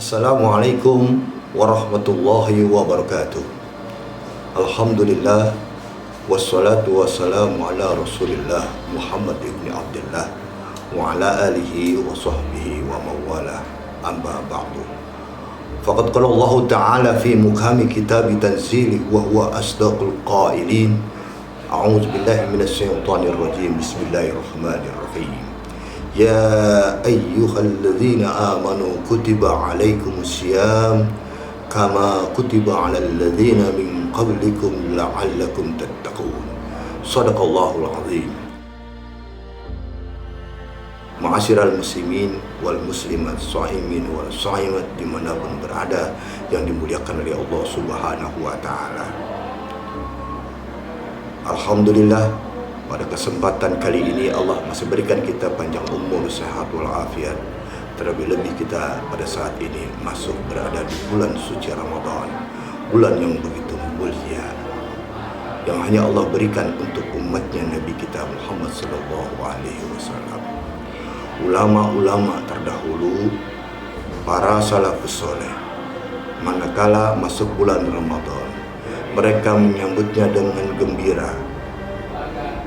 Assalamualaikum warahmatullahi wabarakatuh. Alhamdulillah, wassalatu wassalamu ala rasulillah Muhammad ibn Abdullah wa ala alihi wa sahbihi wa mawala, amma ba'du. Faqad qala Allah Ta'ala fi mukhami kitab tanzili wa huwa asdaqul qailin. A'udzu billahi minasy syaithanir rajim. Bismillahirrahmanirrahim. Ya ayyuhalladzina amanu kutiba alaikumus syiyam kama kutiba alal ladzina min qablikum la'allakum tattaqun. Shadaqallahul azim. Ma'asyiral muslimin wal muslimat, shaimin wal shaimat dimanapun berada yang dimuliakan oleh Allah Subhanahu wa Ta'ala. Alhamdulillah, pada kesempatan kali ini Allah masih berikan kita panjang umur, sehat walafiat. Terlebih-lebih kita pada saat ini masuk berada di bulan suci Ramadan, bulan yang begitu mulia, yang hanya Allah berikan untuk umatnya Nabi kita Muhammad sallallahu alaihi wasallam. Ulama-ulama terdahulu, para salafus soleh, manakala masuk bulan Ramadan, mereka menyambutnya dengan gembira,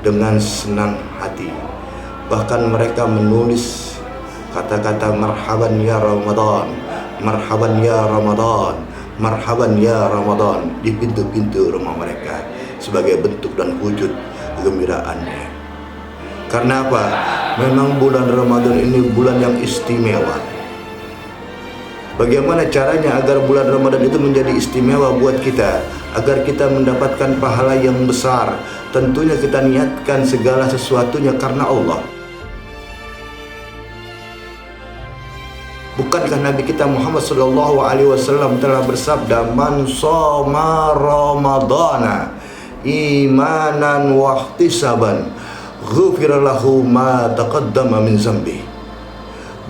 dengan senang hati. Bahkan mereka menulis kata-kata marhaban ya Ramadan, marhaban ya Ramadan, marhaban ya Ramadan di pintu-pintu rumah mereka sebagai bentuk dan wujud kegembiraannya. Karena apa? Memang bulan Ramadan ini bulan yang istimewa. Bagaimana caranya agar bulan Ramadan itu menjadi istimewa buat kita, agar kita mendapatkan pahala yang besar? Tentunya kita niatkan segala sesuatunya karena Allah. Bukankah Nabi kita Muhammad sallallahu alaihi wasallam telah bersabda, "Man shoma Ramadana imanan wa ihtisaban, ghufira lahu ma taqaddama min zambi."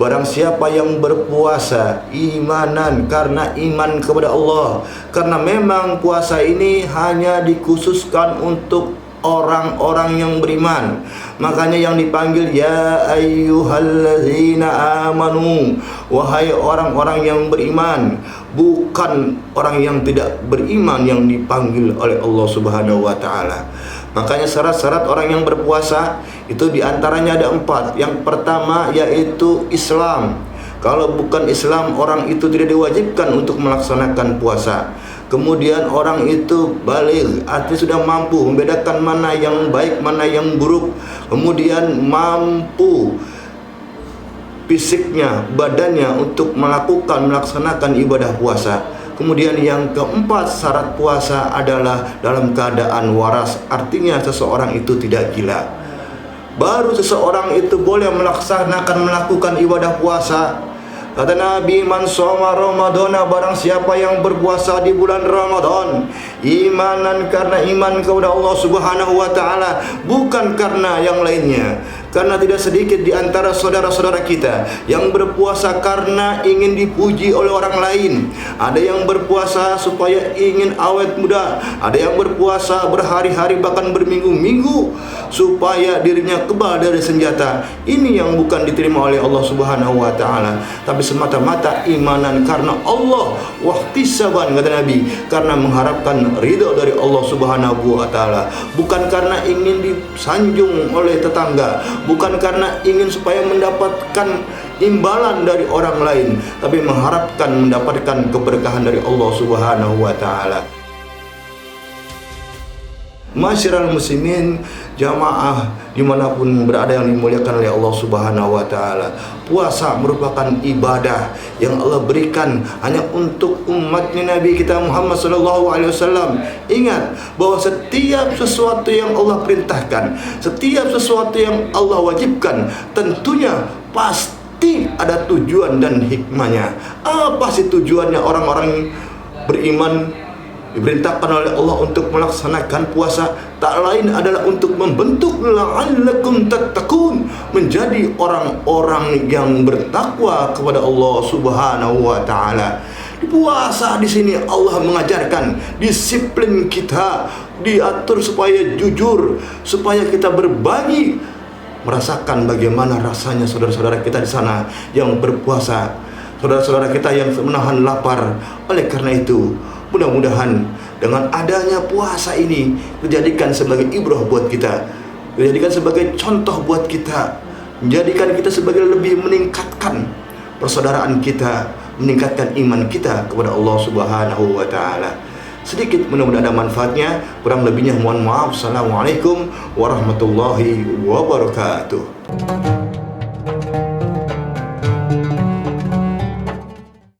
Barang siapa yang berpuasa imanan karena iman kepada Allah, karena memang puasa ini hanya dikhususkan untuk orang-orang yang beriman. Makanya yang dipanggil ya ayyuhalladzina amanu, wahai orang-orang yang beriman, bukan orang yang tidak beriman yang dipanggil oleh Allah Subhanahu wa Ta'ala. Makanya syarat-syarat orang yang berpuasa itu diantaranya ada 4. Yang pertama yaitu Islam. Kalau bukan Islam, orang itu tidak diwajibkan untuk melaksanakan puasa. Kemudian orang itu baligh, artinya sudah mampu membedakan mana yang baik, mana yang buruk. Kemudian mampu fisiknya, badannya untuk melaksanakan ibadah puasa. Kemudian yang keempat, syarat puasa adalah dalam keadaan waras, artinya seseorang itu tidak gila. Baru seseorang itu boleh melakukan ibadah puasa. Kata Nabi, man shoma Ramadana, barang siapa yang berpuasa di bulan Ramadan imanan karena iman kepada Allah Subhanahu wa Ta'ala, bukan karena yang lainnya. Karena tidak sedikit di antara saudara-saudara kita yang berpuasa karena ingin dipuji oleh orang lain. Ada yang berpuasa supaya ingin awet muda, ada yang berpuasa berhari-hari bahkan berminggu-minggu supaya dirinya kebal dari senjata. Ini yang bukan diterima oleh Allah Subhanahu wa Ta'ala, tapi semata-mata imanan karena Allah, wahtisaban, kata Nabi, karena mengharapkan ridha dari Allah Subhanahu wa Ta'ala, bukan karena ingin disanjung oleh tetangga, bukan karena ingin supaya mendapatkan imbalan dari orang lain, tapi mengharapkan mendapatkan keberkahan dari Allah Subhanahu wa Ta'ala. Masyiral muslimin, jamaah dimanapun berada yang dimuliakan oleh Allah Subhanahu wa Ta'ala, puasa merupakan ibadah yang Allah berikan hanya untuk umatnya Nabi kita Muhammad sallallahu alaihi wasallam. Ingat bahwa setiap sesuatu yang Allah perintahkan, setiap sesuatu yang Allah wajibkan, tentunya pasti ada tujuan dan hikmahnya. Apa sih tujuannya orang-orang beriman diperintahkan oleh Allah untuk melaksanakan puasa? Tak lain adalah untuk membentuk la'allakum tattaqun, menjadi orang-orang yang bertakwa kepada Allah Subhanahu wa Ta'ala. Di puasa di sini Allah mengajarkan disiplin kita, diatur supaya jujur, supaya kita berbagi, merasakan bagaimana rasanya saudara-saudara kita di sana yang berpuasa. saudara-saudara kita yang menahan lapar. Oleh karena itu, mudah-mudahan dengan adanya puasa ini dijadikan sebagai ibrah buat kita, dijadikan sebagai contoh buat kita, menjadikan kita sebagai lebih meningkatkan persaudaraan kita, meningkatkan iman kita kepada Allah Subhanahu wa taala. Sedikit mudah-mudahan ada manfaatnya, kurang lebihnya mohon maaf. Assalamualaikum warahmatullahi wabarakatuh.